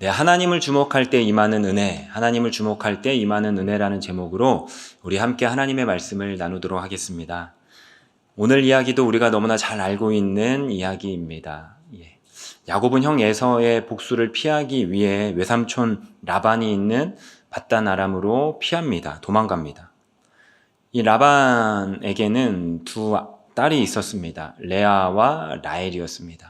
네, 하나님을 주목할 때 임하는 은혜, 하나님을 주목할 때 임하는 은혜라는 제목으로 우리 함께 하나님의 말씀을 나누도록 하겠습니다. 오늘 이야기도 우리가 너무나 잘 알고 있는 이야기입니다. 야곱은 형 에서의 복수를 피하기 위해 외삼촌 라반이 있는 밧단 아람으로 피합니다. 도망갑니다. 이 라반에게는 두 딸이 있었습니다. 레아와 라헬이었습니다.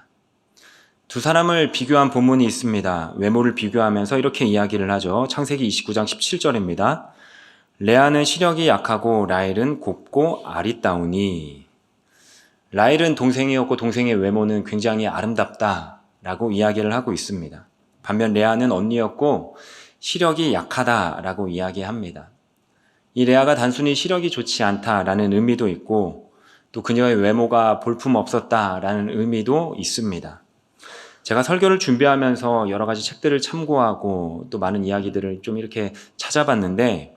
두 사람을 비교한 본문이 있습니다. 외모를 비교하면서 이렇게 이야기를 하죠. 창세기 29장 17절입니다. 레아는 시력이 약하고 라헬은 곱고 아리따우니. 라헬은 동생이었고 동생의 외모는 굉장히 아름답다라고 이야기를 하고 있습니다. 반면 레아는 언니였고 시력이 약하다라고 이야기합니다. 이 레아가 단순히 시력이 좋지 않다라는 의미도 있고 또 그녀의 외모가 볼품없었다라는 의미도 있습니다. 제가 설교를 준비하면서 여러 가지 책들을 참고하고 또 많은 이야기들을 좀 이렇게 찾아봤는데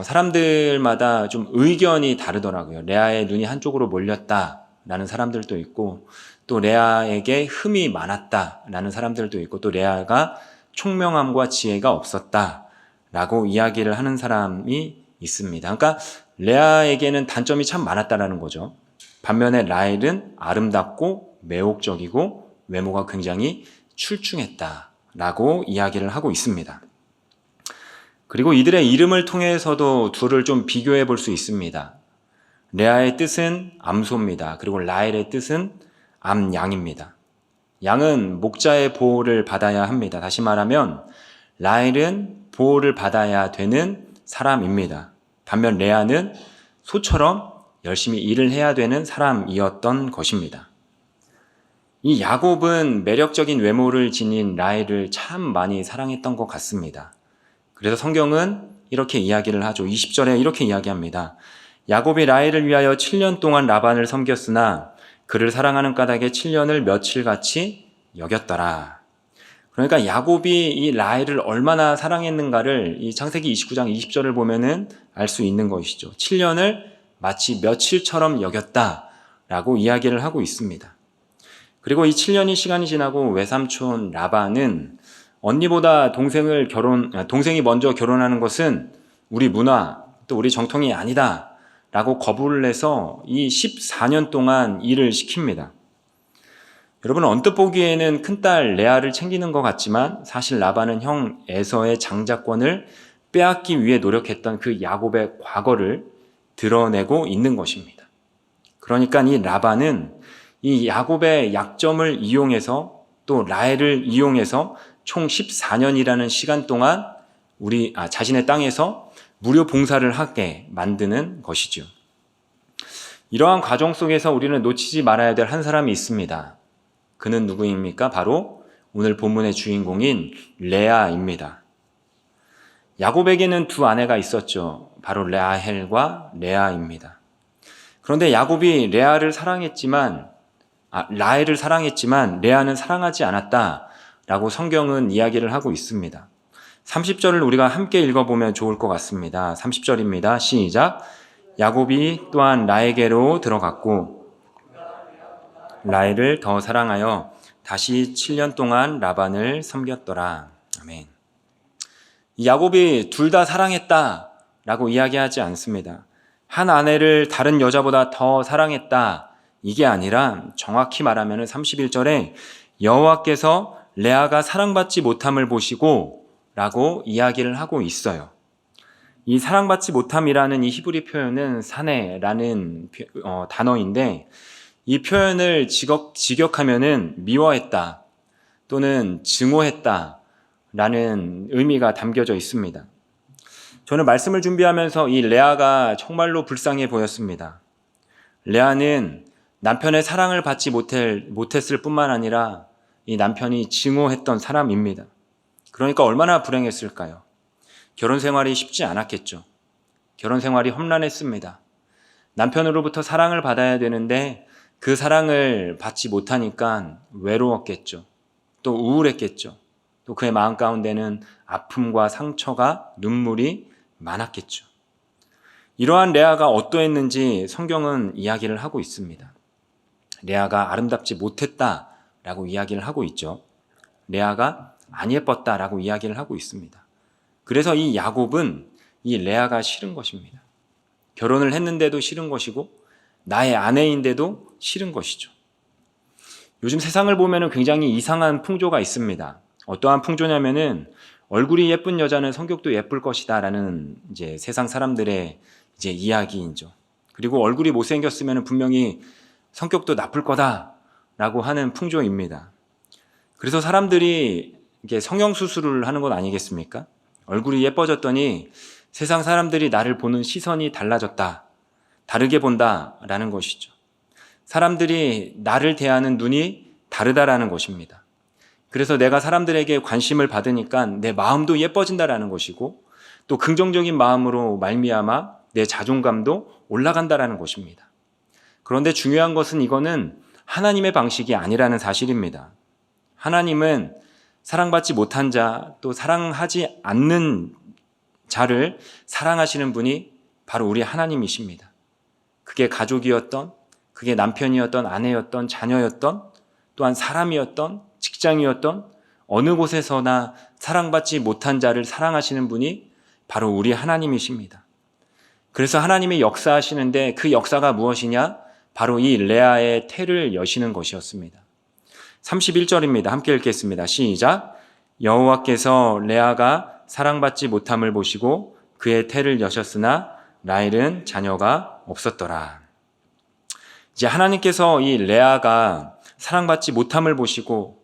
사람들마다 좀 의견이 다르더라고요. 레아의 눈이 한쪽으로 몰렸다라는 사람들도 있고 또 레아에게 흠이 많았다라는 사람들도 있고 또 레아가 총명함과 지혜가 없었다라고 이야기를 하는 사람이 있습니다. 그러니까 레아에게는 단점이 참 많았다라는 거죠. 반면에 라헬은 아름답고 매혹적이고 외모가 굉장히 출중했다라고 이야기를 하고 있습니다. 그리고 이들의 이름을 통해서도 둘을 좀 비교해 볼 수 있습니다. 레아의 뜻은 암소입니다. 그리고 라헬의 뜻은 암양입니다. 양은 목자의 보호를 받아야 합니다. 다시 말하면 라헬은 보호를 받아야 되는 사람입니다. 반면 레아는 소처럼 열심히 일을 해야 되는 사람이었던 것입니다. 이 야곱은 매력적인 외모를 지닌 라헬을 참 많이 사랑했던 것 같습니다. 그래서 성경은 이렇게 이야기를 하죠. 20절에 이렇게 이야기합니다. 야곱이 라헬을 위하여 7년 동안 라반을 섬겼으나 그를 사랑하는 까닭에 7년을 며칠같이 여겼더라. 그러니까 야곱이 이 라헬을 얼마나 사랑했는가를 이 창세기 29장 20절을 보면은 알 수 있는 것이죠. 7년을 마치 며칠처럼 여겼다라고 이야기를 하고 있습니다. 그리고 이 7년이 시간이 지나고 외삼촌 라반은 언니보다 동생이 먼저 결혼하는 것은 우리 문화 또 우리 정통이 아니다 라고 거부를 해서 이 14년 동안 일을 시킵니다. 여러분 언뜻 보기에는 큰딸 레아를 챙기는 것 같지만 사실 라반은 형 에서의 장자권을 빼앗기 위해 노력했던 그 야곱의 과거를 드러내고 있는 것입니다. 그러니까 이 라반은 이 야곱의 약점을 이용해서 또 라헬을 이용해서 총 14년이라는 시간 동안 자신의 땅에서 무료 봉사를 하게 만드는 것이죠. 이러한 과정 속에서 우리는 놓치지 말아야 될 한 사람이 있습니다. 그는 누구입니까? 바로 오늘 본문의 주인공인 레아입니다. 야곱에게는 두 아내가 있었죠. 바로 라헬과 레아입니다. 그런데 야곱이 라헬을 사랑했지만 레아는 사랑하지 않았다라고 성경은 이야기를 하고 있습니다. 30절을 우리가 함께 읽어보면 좋을 것 같습니다. 30절입니다. 시작. 야곱이 또한 라헬에게로 들어갔고 라헬을 더 사랑하여 다시 7년 동안 라반을 섬겼더라. 아멘. 야곱이 둘 다 사랑했다라고 이야기하지 않습니다. 한 아내를 다른 여자보다 더 사랑했다. 이게 아니라 정확히 말하면 31절에 여호와께서 레아가 사랑받지 못함을 보시고 라고 이야기를 하고 있어요. 이 사랑받지 못함이라는 이 히브리 표현은 사네라는 단어인데 이 표현을 직역하면은 미워했다 또는 증오했다 라는 의미가 담겨져 있습니다. 저는 말씀을 준비하면서 이 레아가 정말로 불쌍해 보였습니다. 레아는 남편의 사랑을 받지 못했을 뿐만 아니라 이 남편이 증오했던 사람입니다. 그러니까 얼마나 불행했을까요? 결혼 생활이 쉽지 않았겠죠. 결혼 생활이 험난했습니다. 남편으로부터 사랑을 받아야 되는데 그 사랑을 받지 못하니까 외로웠겠죠. 또 우울했겠죠. 또 그의 마음 가운데는 아픔과 상처가 눈물이 많았겠죠. 이러한 레아가 어떠했는지 성경은 이야기를 하고 있습니다. 레아가 아름답지 못했다라고 이야기를 하고 있죠. 레아가 안 예뻤다라고 이야기를 하고 있습니다. 그래서 이 야곱은 이 레아가 싫은 것입니다. 결혼을 했는데도 싫은 것이고 나의 아내인데도 싫은 것이죠. 요즘 세상을 보면 굉장히 이상한 풍조가 있습니다. 어떠한 풍조냐면은 얼굴이 예쁜 여자는 성격도 예쁠 것이다라는 이제 세상 사람들의 이제 이야기이죠. 그리고 얼굴이 못생겼으면 분명히 성격도 나쁠 거다라고 하는 풍조입니다. 그래서 사람들이 이게 성형수술을 하는 것 아니겠습니까? 얼굴이 예뻐졌더니 세상 사람들이 나를 보는 시선이 달라졌다, 다르게 본다라는 것이죠. 사람들이 나를 대하는 눈이 다르다라는 것입니다. 그래서 내가 사람들에게 관심을 받으니까 내 마음도 예뻐진다라는 것이고 또 긍정적인 마음으로 말미암아 내 자존감도 올라간다라는 것입니다. 그런데 중요한 것은 이거는 하나님의 방식이 아니라는 사실입니다. 하나님은 사랑받지 못한 자, 또 사랑하지 않는 자를 사랑하시는 분이 바로 우리 하나님이십니다. 그게 가족이었던, 그게 남편이었던, 아내였던, 자녀였던, 또한 사람이었던, 직장이었던 어느 곳에서나 사랑받지 못한 자를 사랑하시는 분이 바로 우리 하나님이십니다. 그래서 하나님이 역사하시는데 그 역사가 무엇이냐? 바로 이 레아의 태를 여시는 것이었습니다. 31절입니다. 함께 읽겠습니다. 시작. 여호와께서 레아가 사랑받지 못함을 보시고 그의 태를 여셨으나 라헬은 자녀가 없었더라. 이제 하나님께서 이 레아가 사랑받지 못함을 보시고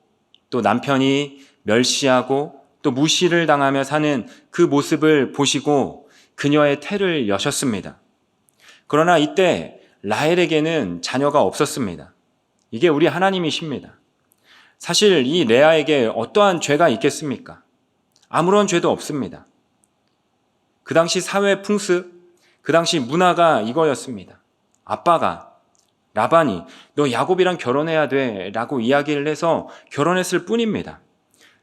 또 남편이 멸시하고 또 무시를 당하며 사는 그 모습을 보시고 그녀의 태를 여셨습니다. 그러나 이때 라헬에게는 자녀가 없었습니다. 이게 우리 하나님이십니다. 사실 이 레아에게 어떠한 죄가 있겠습니까? 아무런 죄도 없습니다. 그 당시 사회 풍습, 그 당시 문화가 이거였습니다. 아빠가 라반이 너 야곱이랑 결혼해야 돼 라고 이야기를 해서 결혼했을 뿐입니다.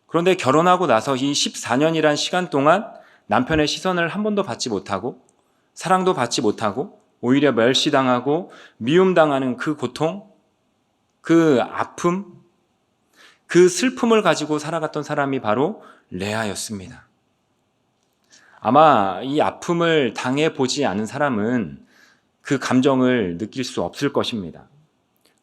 그런데 결혼하고 나서 이 14년이란 시간 동안 남편의 시선을 한 번도 받지 못하고 사랑도 받지 못하고 오히려 멸시당하고 미움당하는 그 고통, 그 아픔, 그 슬픔을 가지고 살아갔던 사람이 바로 레아였습니다. 아마 이 아픔을 당해보지 않은 사람은 그 감정을 느낄 수 없을 것입니다.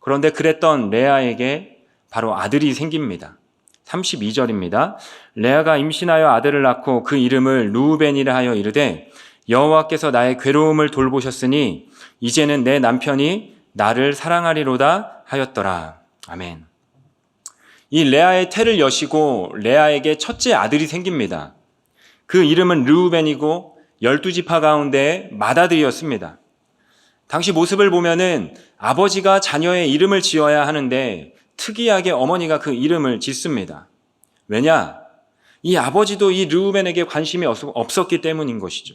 그런데 그랬던 레아에게 바로 아들이 생깁니다. 32절입니다. 레아가 임신하여 아들을 낳고 그 이름을 르우벤이라 하여 이르되 여호와께서 나의 괴로움을 돌보셨으니 이제는 내 남편이 나를 사랑하리로다 하였더라. 아멘. 이 레아의 태를 여시고 레아에게 첫째 아들이 생깁니다. 그 이름은 르우벤이고 12지파 가운데 맏아들이었습니다. 당시 모습을 보면은 아버지가 자녀의 이름을 지어야 하는데 특이하게 어머니가 그 이름을 짓습니다. 왜냐? 이 아버지도 이 르우벤에게 관심이 없었기 때문인 것이죠.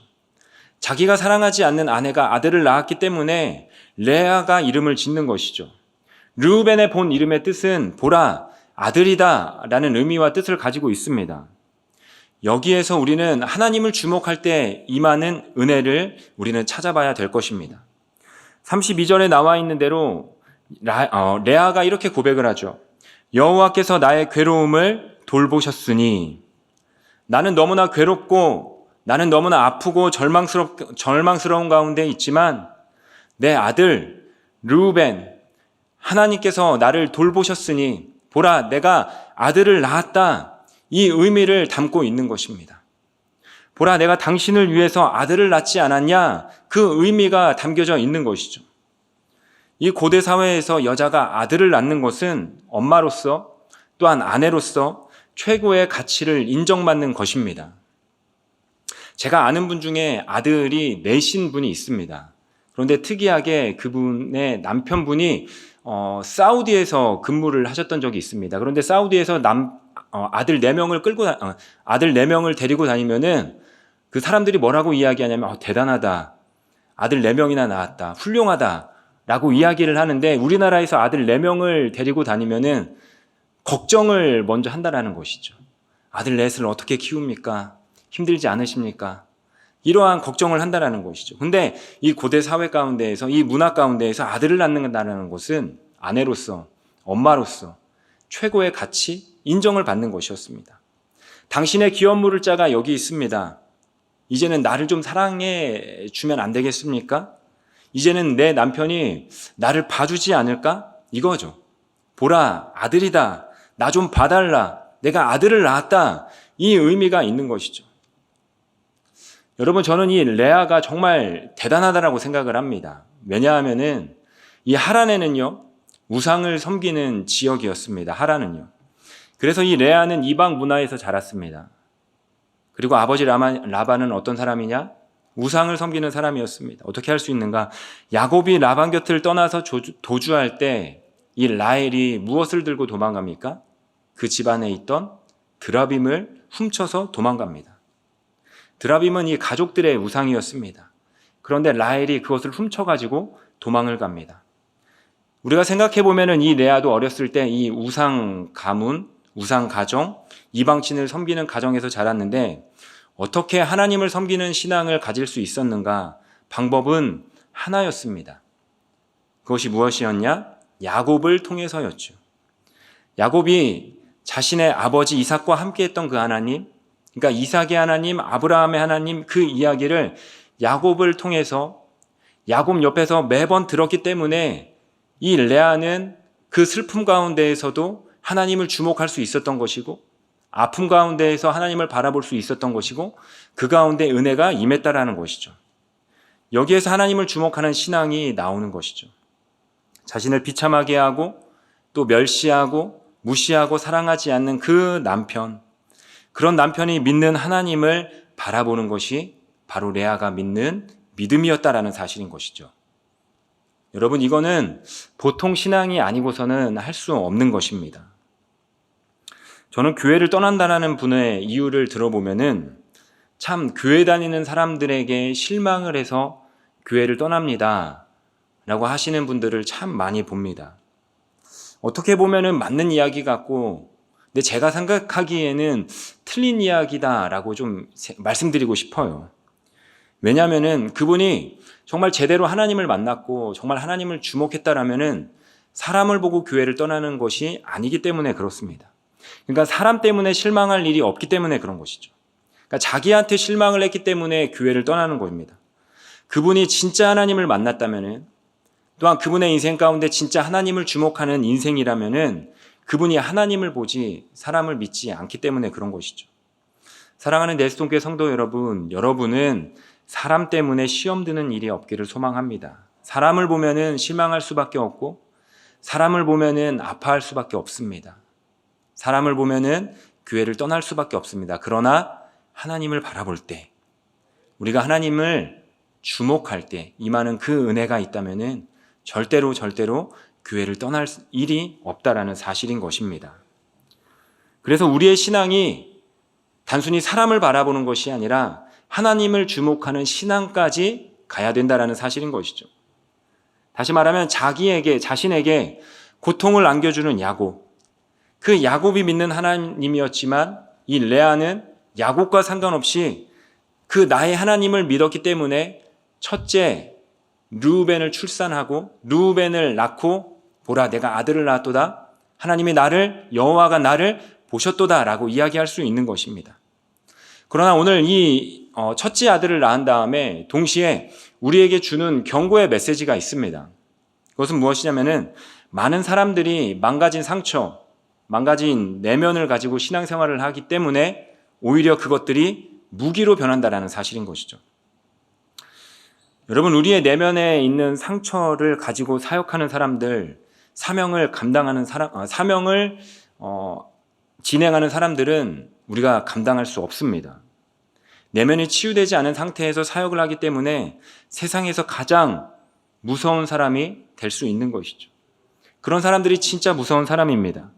자기가 사랑하지 않는 아내가 아들을 낳았기 때문에 레아가 이름을 짓는 것이죠. 르우벤의 본 이름의 뜻은 보라, 아들이다 라는 의미와 뜻을 가지고 있습니다. 여기에서 우리는 하나님을 주목할 때 임하는 은혜를 우리는 찾아봐야 될 것입니다. 32절에 나와 있는 대로 레아가 이렇게 고백을 하죠. 여호와께서 나의 괴로움을 돌보셨으니 나는 너무나 괴롭고 나는 너무나 아프고 절망스러운 가운데 있지만 내 아들 르우벤 하나님께서 나를 돌보셨으니 보라 내가 아들을 낳았다 이 의미를 담고 있는 것입니다. 보라 내가 당신을 위해서 아들을 낳지 않았냐 그 의미가 담겨져 있는 것이죠. 이 고대 사회에서 여자가 아들을 낳는 것은 엄마로서 또한 아내로서 최고의 가치를 인정받는 것입니다. 제가 아는 분 중에 아들이 넷인 분이 있습니다. 그런데 특이하게 그분의 남편분이 사우디에서 근무를 하셨던 적이 있습니다. 그런데 사우디에서 아들 4명을 데리고 다니면은 그 사람들이 뭐라고 이야기하냐면 대단하다. 아들 4명이나 낳았다. 훌륭하다. 라고 이야기를 하는데 우리나라에서 아들 4명을 데리고 다니면은 걱정을 먼저 한다라는 것이죠. 아들 넷을 어떻게 키웁니까? 힘들지 않으십니까? 이러한 걱정을 한다라는 것이죠. 근데 이 고대 사회 가운데에서 이 문화 가운데에서 아들을 낳는다는 것은 아내로서 엄마로서 최고의 가치, 인정을 받는 것이었습니다. 당신의 기업 물을 자가 여기 있습니다. 이제는 나를 좀 사랑해 주면 안 되겠습니까? 이제는 내 남편이 나를 봐주지 않을까? 이거죠. 보라, 아들이다. 나 좀 봐달라. 내가 아들을 낳았다. 이 의미가 있는 것이죠. 여러분, 저는 이 레아가 정말 대단하다라고 생각을 합니다. 왜냐하면은 이 하란에는요, 우상을 섬기는 지역이었습니다. 하란은요. 그래서 이 레아는 이방 문화에서 자랐습니다. 그리고 아버지 라반은 어떤 사람이냐? 우상을 섬기는 사람이었습니다. 어떻게 할 수 있는가? 야곱이 라반 곁을 떠나서 도주할 때 이 라헬이 무엇을 들고 도망갑니까? 그 집안에 있던 드라빔을 훔쳐서 도망갑니다. 드라빔은 이 가족들의 우상이었습니다. 그런데 라헬이 그것을 훔쳐가지고 도망을 갑니다. 우리가 생각해보면 이 레아도 어렸을 때 이 우상 가문, 우상 가정, 이방신을 섬기는 가정에서 자랐는데 어떻게 하나님을 섬기는 신앙을 가질 수 있었는가? 방법은 하나였습니다. 그것이 무엇이었냐? 야곱을 통해서였죠. 야곱이 자신의 아버지 이삭과 함께했던 그 하나님, 그러니까 이삭의 하나님, 아브라함의 하나님, 그 이야기를 야곱을 통해서 야곱 옆에서 매번 들었기 때문에 이 레아는 그 슬픔 가운데에서도 하나님을 주목할 수 있었던 것이고, 아픔 가운데에서 하나님을 바라볼 수 있었던 것이고, 그 가운데 은혜가 임했다라는 것이죠. 여기에서 하나님을 주목하는 신앙이 나오는 것이죠. 자신을 비참하게 하고 또 멸시하고 무시하고 사랑하지 않는 그 남편, 그런 남편이 믿는 하나님을 바라보는 것이 바로 레아가 믿는 믿음이었다라는 사실인 것이죠. 여러분, 이거는 보통 신앙이 아니고서는 할 수 없는 것입니다. 저는 교회를 떠난다라는 분의 이유를 들어보면은 참 교회 다니는 사람들에게 실망을 해서 교회를 떠납니다 라고 하시는 분들을 참 많이 봅니다. 어떻게 보면은 맞는 이야기 같고, 근데 제가 생각하기에는 틀린 이야기다라고 좀 말씀드리고 싶어요. 왜냐하면은 그분이 정말 제대로 하나님을 만났고 정말 하나님을 주목했다라면은 사람을 보고 교회를 떠나는 것이 아니기 때문에 그렇습니다. 그러니까 사람 때문에 실망할 일이 없기 때문에 그런 것이죠. 그러니까 자기한테 실망을 했기 때문에 교회를 떠나는 겁니다. 그분이 진짜 하나님을 만났다면은, 또한 그분의 인생 가운데 진짜 하나님을 주목하는 인생이라면은 그분이 하나님을 보지 사람을 믿지 않기 때문에 그런 것이죠. 사랑하는 내스동교회 성도 여러분, 여러분은 사람 때문에 시험 드는 일이 없기를 소망합니다. 사람을 보면은 실망할 수밖에 없고, 사람을 보면은 아파할 수밖에 없습니다. 사람을 보면은 교회를 떠날 수밖에 없습니다. 그러나 하나님을 바라볼 때, 우리가 하나님을 주목할 때 임하는 그 은혜가 있다면은 절대로 교회를 떠날 일이 없다라는 사실인 것입니다. 그래서 우리의 신앙이 단순히 사람을 바라보는 것이 아니라 하나님을 주목하는 신앙까지 가야 된다라는 사실인 것이죠. 다시 말하면 자신에게 고통을 안겨주는 야곱, 그 야곱이 믿는 하나님이었지만 이 레아는 야곱과 상관없이 그 나의 하나님을 믿었기 때문에 첫째 르우벤을 출산하고 르우벤을 낳고 보라 내가 아들을 낳았도다. 하나님이 여호와가 나를 보셨도다라고 이야기할 수 있는 것입니다. 그러나 오늘 이 첫째 아들을 낳은 다음에 동시에 우리에게 주는 경고의 메시지가 있습니다. 그것은 무엇이냐면은 많은 사람들이 망가진 상처, 망가진 내면을 가지고 신앙생활을 하기 때문에 오히려 그것들이 무기로 변한다라는 사실인 것이죠. 여러분, 우리의 내면에 있는 상처를 가지고 사역하는 사람들, 사명을 진행하는 사람들은 우리가 감당할 수 없습니다. 내면이 치유되지 않은 상태에서 사역을 하기 때문에 세상에서 가장 무서운 사람이 될 수 있는 것이죠. 그런 사람들이 진짜 무서운 사람입니다.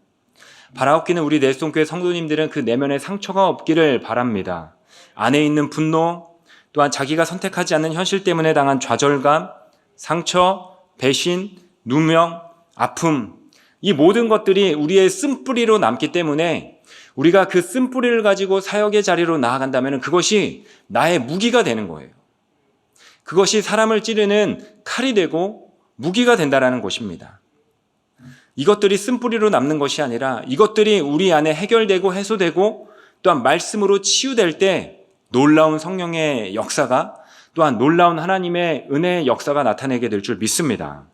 바라옵기는 우리 내스동교회 성도님들은 그 내면에 상처가 없기를 바랍니다. 안에 있는 분노, 또한 자기가 선택하지 않는 현실 때문에 당한 좌절감, 상처, 배신, 누명, 아픔, 이 모든 것들이 우리의 쓴뿌리로 남기 때문에 우리가 그 쓴뿌리를 가지고 사역의 자리로 나아간다면 그것이 나의 무기가 되는 거예요. 그것이 사람을 찌르는 칼이 되고 무기가 된다라는 것입니다. 이것들이 쓴뿌리로 남는 것이 아니라 이것들이 우리 안에 해결되고 해소되고 또한 말씀으로 치유될 때 놀라운 성령의 역사가, 또한 놀라운 하나님의 은혜의 역사가 나타내게 될 줄 믿습니다.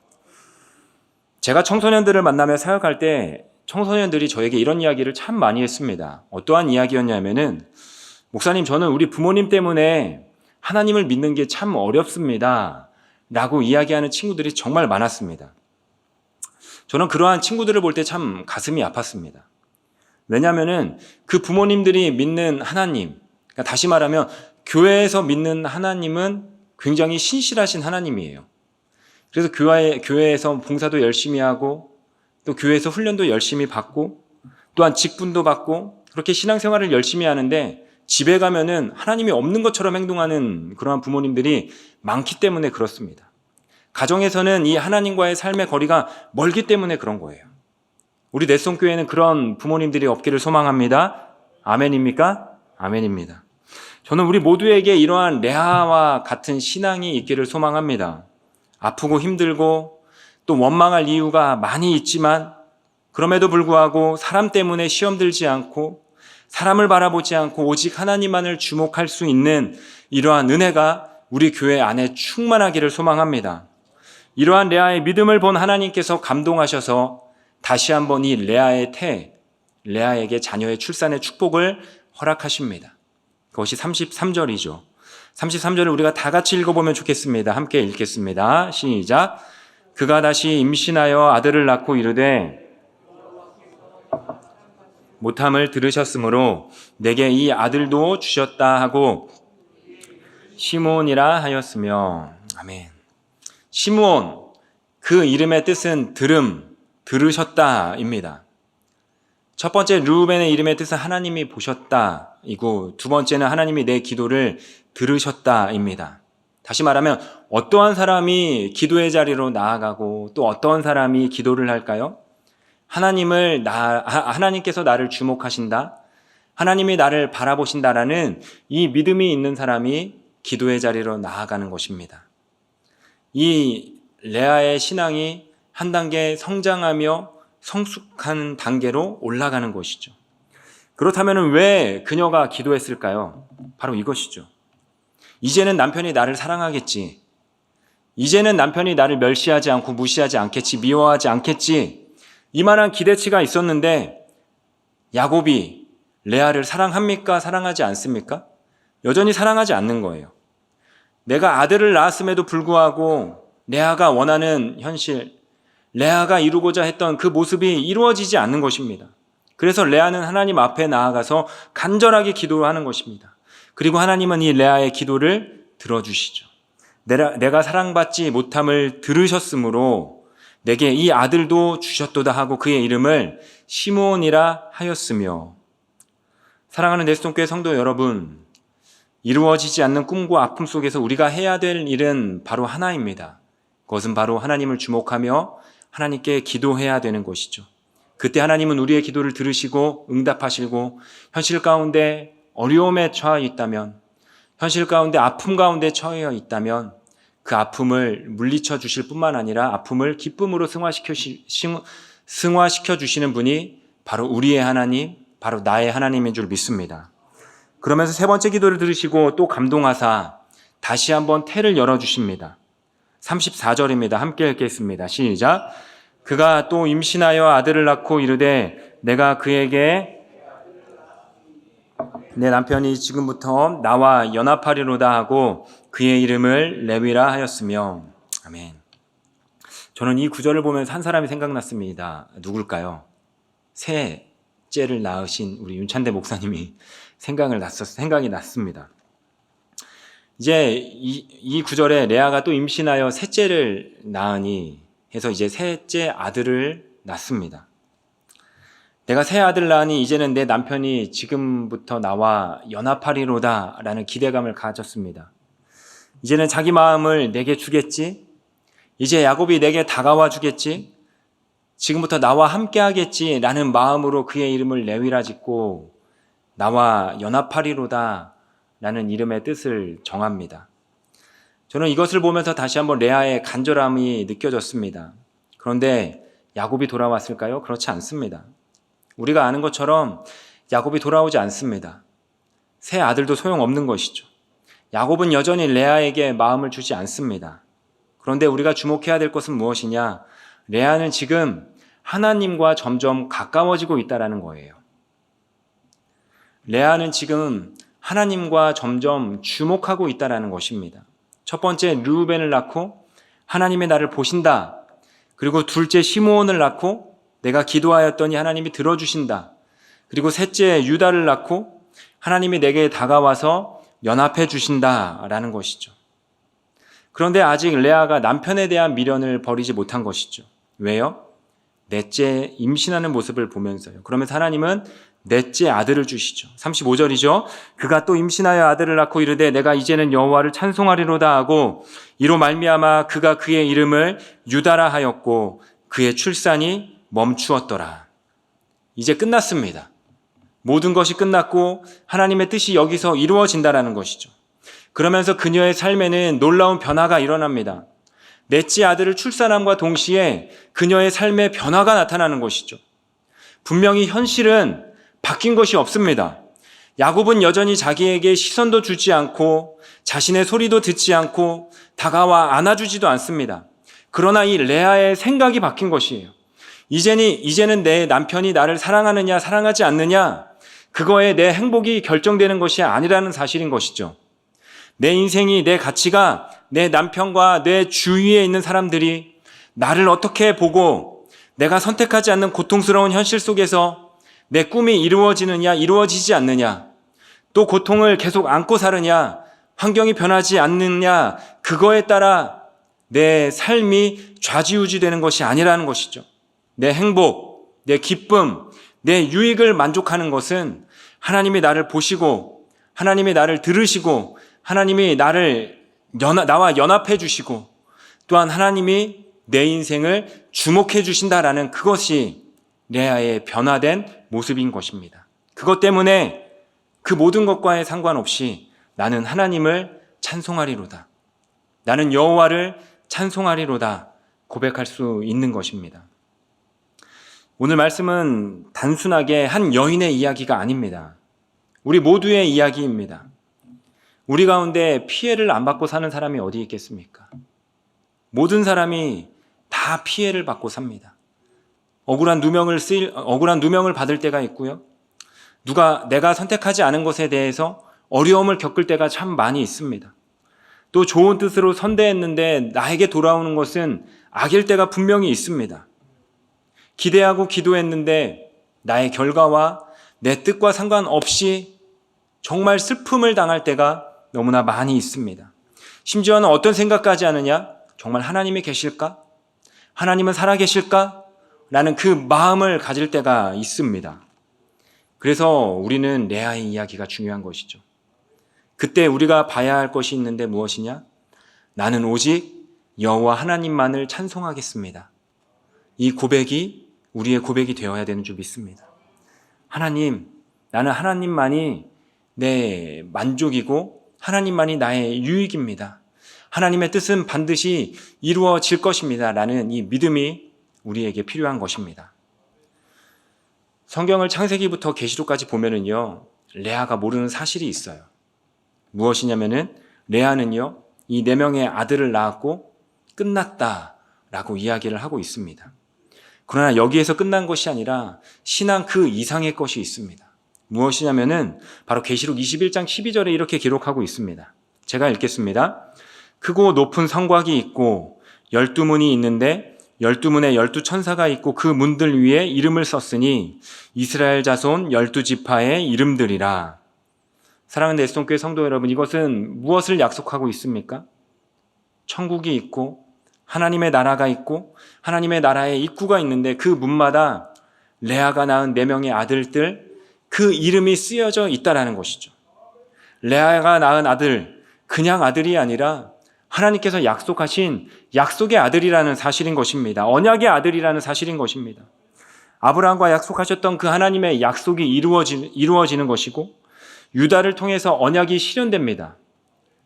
제가 청소년들을 만나며 사역할 때 청소년들이 저에게 이런 이야기를 참 많이 했습니다. 어떠한 이야기였냐면은, 목사님, 저는 우리 부모님 때문에 하나님을 믿는 게 참 어렵습니다 라고 이야기하는 친구들이 정말 많았습니다. 저는 그러한 친구들을 볼 때 참 가슴이 아팠습니다. 왜냐하면은 그 부모님들이 믿는 하나님, 그러니까 다시 말하면 교회에서 믿는 하나님은 굉장히 신실하신 하나님이에요. 그래서 교회에서 봉사도 열심히 하고, 또 교회에서 훈련도 열심히 받고, 또한 직분도 받고, 그렇게 신앙생활을 열심히 하는데 집에 가면은 하나님이 없는 것처럼 행동하는 그러한 부모님들이 많기 때문에 그렇습니다. 가정에서는 이 하나님과의 삶의 거리가 멀기 때문에 그런 거예요. 우리 넷송교회는 그런 부모님들이 없기를 소망합니다. 아멘입니까? 아멘입니다. 저는 우리 모두에게 이러한 레아와 같은 신앙이 있기를 소망합니다. 아프고 힘들고 또 원망할 이유가 많이 있지만, 그럼에도 불구하고 사람 때문에 시험 들지 않고 사람을 바라보지 않고 오직 하나님만을 주목할 수 있는 이러한 은혜가 우리 교회 안에 충만하기를 소망합니다. 이러한 레아의 믿음을 본 하나님께서 감동하셔서 다시 한번 이 레아에게 자녀의 출산의 축복을 허락하십니다. 그것이 33절이죠. 33절을 우리가 다 같이 읽어보면 좋겠습니다. 함께 읽겠습니다. 시작. 그가 다시 임신하여 아들을 낳고 이르되 못함을 들으셨으므로 내게 이 아들도 주셨다 하고 시므온이라 하였으며. 아멘. 시므온, 그 이름의 뜻은 들으셨다입니다. 첫 번째 르우벤의 이름의 뜻은 하나님이 보셨다이고, 두 번째는 하나님이 내 기도를 들으셨다입니다. 다시 말하면 어떠한 사람이 기도의 자리로 나아가고 또 어떠한 사람이 기도를 할까요? 하나님께서 나를 주목하신다, 하나님이 나를 바라보신다라는 이 믿음이 있는 사람이 기도의 자리로 나아가는 것입니다. 이 레아의 신앙이 한 단계 성장하며 성숙한 단계로 올라가는 것이죠. 그렇다면 왜 그녀가 기도했을까요? 바로 이것이죠. 이제는 남편이 나를 사랑하겠지. 이제는 남편이 나를 멸시하지 않고 무시하지 않겠지. 미워하지 않겠지. 이만한 기대치가 있었는데 야곱이 레아를 사랑합니까? 사랑하지 않습니까? 여전히 사랑하지 않는 거예요. 내가 아들을 낳았음에도 불구하고 레아가 원하는 현실, 레아가 이루고자 했던 그 모습이 이루어지지 않는 것입니다. 그래서 레아는 하나님 앞에 나아가서 간절하게 기도하는 것입니다. 그리고 하나님은 이 레아의 기도를 들어주시죠. 내가 사랑받지 못함을 들으셨으므로 내게 이 아들도 주셨도다 하고 그의 이름을 시므온이라 하였으며. 사랑하는 넷송교회 성도 여러분, 이루어지지 않는 꿈과 아픔 속에서 우리가 해야 될 일은 바로 하나입니다. 그것은 바로 하나님을 주목하며 하나님께 기도해야 되는 것이죠. 그때 하나님은 우리의 기도를 들으시고 응답하시고, 현실 가운데 어려움에 처해 있다면, 현실 가운데 아픔 가운데 처해 있다면 그 아픔을 물리쳐 주실 뿐만 아니라 아픔을 기쁨으로 승화시켜 주시는 분이 바로 우리의 하나님, 바로 나의 하나님인 줄 믿습니다. 그러면서 세 번째 기도를 들으시고 또 감동하사 다시 한번 태를 열어주십니다. 34절입니다. 함께 읽겠습니다. 시작. 그가 또 임신하여 아들을 낳고 이르되 내가 그에게 내 남편이 지금부터 나와 연합하리로다 하고 그의 이름을 레위라 하였으며. 아멘. 저는 이 구절을 보면서 한 사람이 생각났습니다. 누굴까요? 셋째를 낳으신 우리 윤찬대 목사님이 생각이 났습니다. 이제 이 구절에 레아가 또 임신하여 셋째를 낳으니 해서 이제 셋째 아들을 낳습니다. 내가 새 아들 낳으니 이제는 내 남편이 지금부터 나와 연합하리로다 라는 기대감을 가졌습니다. 이제는 자기 마음을 내게 주겠지? 이제 야곱이 내게 다가와 주겠지? 지금부터 나와 함께 하겠지? 라는 마음으로 그의 이름을 레위라 짓고 나와 연합하리로다 라는 이름의 뜻을 정합니다. 저는 이것을 보면서 다시 한번 레아의 간절함이 느껴졌습니다. 그런데 야곱이 돌아왔을까요? 그렇지 않습니다. 우리가 아는 것처럼 야곱이 돌아오지 않습니다. 새 아들도 소용없는 것이죠. 야곱은 여전히 레아에게 마음을 주지 않습니다. 그런데 우리가 주목해야 될 것은 무엇이냐? 레아는 지금 하나님과 점점 가까워지고 있다는 거예요. 레아는 지금 하나님과 점점 주목하고 있다는 것입니다. 첫 번째 르우벤을 낳고 하나님의 나를 보신다. 그리고 둘째 시므온을 낳고 내가 기도하였더니 하나님이 들어주신다. 그리고 셋째 유다를 낳고 하나님이 내게 다가와서 연합해 주신다라는 것이죠. 그런데 아직 레아가 남편에 대한 미련을 버리지 못한 것이죠. 왜요? 넷째 임신하는 모습을 보면서요. 그러면서 하나님은 넷째 아들을 주시죠. 35절이죠. 그가 또 임신하여 아들을 낳고 이르되 내가 이제는 여호와를 찬송하리로다 하고 이로 말미암아 그가 그의 이름을 유다라 하였고 그의 출산이 멈추었더라. 이제 끝났습니다. 모든 것이 끝났고 하나님의 뜻이 여기서 이루어진다라는 것이죠. 그러면서 그녀의 삶에는 놀라운 변화가 일어납니다. 넷째 아들을 출산함과 동시에 그녀의 삶에 변화가 나타나는 것이죠. 분명히 현실은 바뀐 것이 없습니다. 야곱은 여전히 자기에게 시선도 주지 않고 자신의 소리도 듣지 않고 다가와 안아주지도 않습니다. 그러나 이 레아의 생각이 바뀐 것이에요. 이제는 내 남편이 나를 사랑하느냐 사랑하지 않느냐 그거에 내 행복이 결정되는 것이 아니라는 사실인 것이죠. 내 인생이, 내 가치가 내 남편과 내 주위에 있는 사람들이 나를 어떻게 보고 내가 선택하지 않는 고통스러운 현실 속에서 내 꿈이 이루어지느냐 이루어지지 않느냐 또 고통을 계속 안고 사느냐 환경이 변하지 않느냐 그거에 따라 내 삶이 좌지우지되는 것이 아니라는 것이죠. 내 행복, 내 기쁨, 내 유익을 만족하는 것은 하나님이 나를 보시고 하나님이 나를 들으시고 하나님이 나와 연합해 주시고 또한 하나님이 내 인생을 주목해 주신다라는 그것이 레아의 변화된 모습인 것입니다. 그것 때문에 그 모든 것과의 상관없이 나는 하나님을 찬송하리로다. 나는 여호와를 찬송하리로다 고백할 수 있는 것입니다. 오늘 말씀은 단순하게 한 여인의 이야기가 아닙니다. 우리 모두의 이야기입니다. 우리 가운데 피해를 안 받고 사는 사람이 어디 있겠습니까? 모든 사람이 다 피해를 받고 삽니다. 억울한 누명을 받을 때가 있고요. 내가 선택하지 않은 것에 대해서 어려움을 겪을 때가 참 많이 있습니다. 또 좋은 뜻으로 선대했는데 나에게 돌아오는 것은 악일 때가 분명히 있습니다. 기대하고 기도했는데 나의 결과와 내 뜻과 상관없이 정말 슬픔을 당할 때가 너무나 많이 있습니다. 심지어는 어떤 생각까지 하느냐? 정말 하나님이 계실까? 하나님은 살아계실까? 라는 그 마음을 가질 때가 있습니다. 그래서 우리는 레아의 이야기가 중요한 것이죠. 그때 우리가 봐야 할 것이 있는데 무엇이냐? 나는 오직 여호와 하나님만을 찬송하겠습니다. 이 고백이 우리의 고백이 되어야 되는 줄 믿습니다. 하나님, 나는 하나님만이 내 만족이고 하나님만이 나의 유익입니다. 하나님의 뜻은 반드시 이루어질 것입니다. 라는 이 믿음이 우리에게 필요한 것입니다. 성경을 창세기부터 계시록까지 보면은요, 레아가 모르는 사실이 있어요. 무엇이냐면은 레아는요, 이 4명의 아들을 낳았고 끝났다라고 이야기를 하고 있습니다. 그러나 여기에서 끝난 것이 아니라 신앙 그 이상의 것이 있습니다. 무엇이냐면은 바로 계시록 21장 12절에 이렇게 기록하고 있습니다. 제가 읽겠습니다. 크고 높은 성곽이 있고 12문이 있는데 12문에 12천사가 있고 그 문들 위에 이름을 썼으니 이스라엘 자손 12지파의 이름들이라. 사랑하는 에스동교회 성도 여러분, 이것은 무엇을 약속하고 있습니까? 천국이 있고 하나님의 나라가 있고 하나님의 나라에 입구가 있는데 그 문마다 레아가 낳은 4명의 아들들 그 이름이 쓰여져 있다라는 것이죠. 레아가 낳은 아들, 그냥 아들이 아니라 하나님께서 약속하신 약속의 아들이라는 사실인 것입니다. 언약의 아들이라는 사실인 것입니다. 아브라함과 약속하셨던 그 하나님의 약속이 이루어지는 것이고 유다를 통해서 언약이 실현됩니다.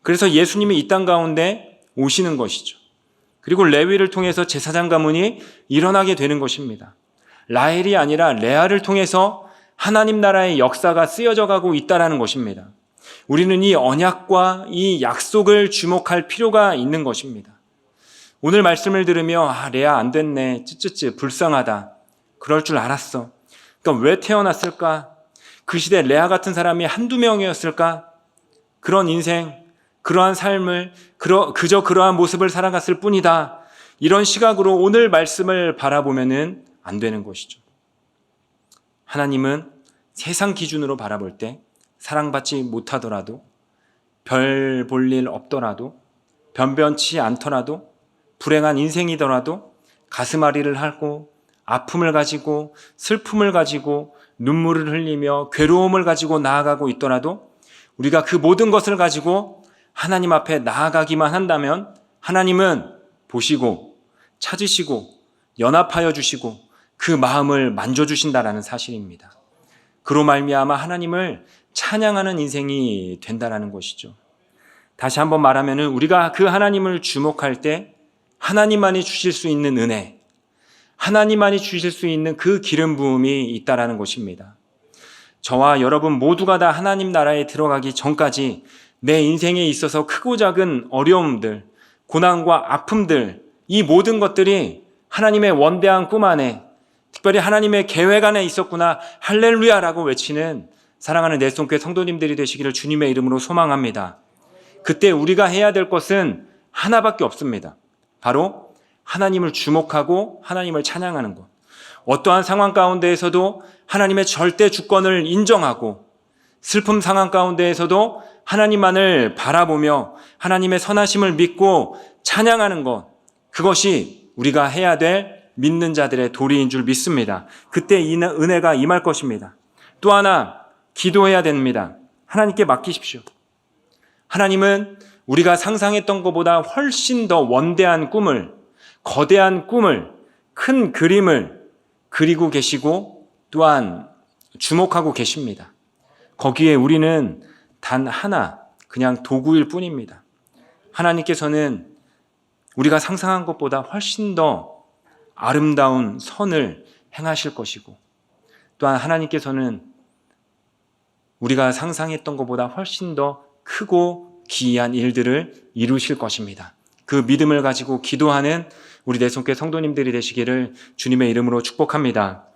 그래서 예수님이 이 땅 가운데 오시는 것이죠. 그리고 레위를 통해서 제사장 가문이 일어나게 되는 것입니다. 라헬이 아니라 레아를 통해서 하나님 나라의 역사가 쓰여져 가고 있다는 것입니다. 우리는 이 언약과 이 약속을 주목할 필요가 있는 것입니다. 오늘 말씀을 들으며 레아 안 됐네, 찌찌찌 불쌍하다, 그럴 줄 알았어, 그러니까 왜 태어났을까, 그 시대 레아 같은 사람이 한두 명이었을까, 그런 인생, 그러한 삶을 그저 그러한 모습을 살아갔을 뿐이다, 이런 시각으로 오늘 말씀을 바라보면은 안 되는 것이죠. 하나님은 세상 기준으로 바라볼 때 사랑받지 못하더라도, 별 볼 일 없더라도, 변변치 않더라도, 불행한 인생이더라도, 가슴앓이를 하고 아픔을 가지고 슬픔을 가지고 눈물을 흘리며 괴로움을 가지고 나아가고 있더라도 우리가 그 모든 것을 가지고 하나님 앞에 나아가기만 한다면 하나님은 보시고 찾으시고 연합하여 주시고 그 마음을 만져주신다라는 사실입니다. 그로 말미암아 하나님을 찬양하는 인생이 된다라는 것이죠. 다시 한번 말하면 우리가 그 하나님을 주목할 때 하나님만이 주실 수 있는 은혜, 하나님만이 주실 수 있는 그 기름 부음이 있다라는 것입니다. 저와 여러분 모두가 다 하나님 나라에 들어가기 전까지 내 인생에 있어서 크고 작은 어려움들, 고난과 아픔들, 이 모든 것들이 하나님의 원대한 꿈 안에, 특별히 하나님의 계획 안에 있었구나, 할렐루야라고 외치는 사랑하는 내송교회 성도님들이 되시기를 주님의 이름으로 소망합니다. 그때 우리가 해야 될 것은 하나밖에 없습니다. 바로 하나님을 주목하고 하나님을 찬양하는 것. 어떠한 상황 가운데에서도 하나님의 절대 주권을 인정하고, 슬픔 상황 가운데에서도 하나님만을 바라보며 하나님의 선하심을 믿고 찬양하는 것, 그것이 우리가 해야 될 믿는 자들의 도리인 줄 믿습니다. 그때 이 은혜가 임할 것입니다. 또 하나, 기도해야 됩니다. 하나님께 맡기십시오. 하나님은 우리가 상상했던 것보다 훨씬 더 원대한 꿈을, 거대한 꿈을, 큰 그림을 그리고 계시고 또한 주목하고 계십니다. 거기에 우리는 단 하나, 그냥 도구일 뿐입니다. 하나님께서는 우리가 상상한 것보다 훨씬 더 아름다운 선을 행하실 것이고, 또한 하나님께서는 우리가 상상했던 것보다 훨씬 더 크고 기이한 일들을 이루실 것입니다. 그 믿음을 가지고 기도하는 우리 내송교회 성도님들이 되시기를 주님의 이름으로 축복합니다.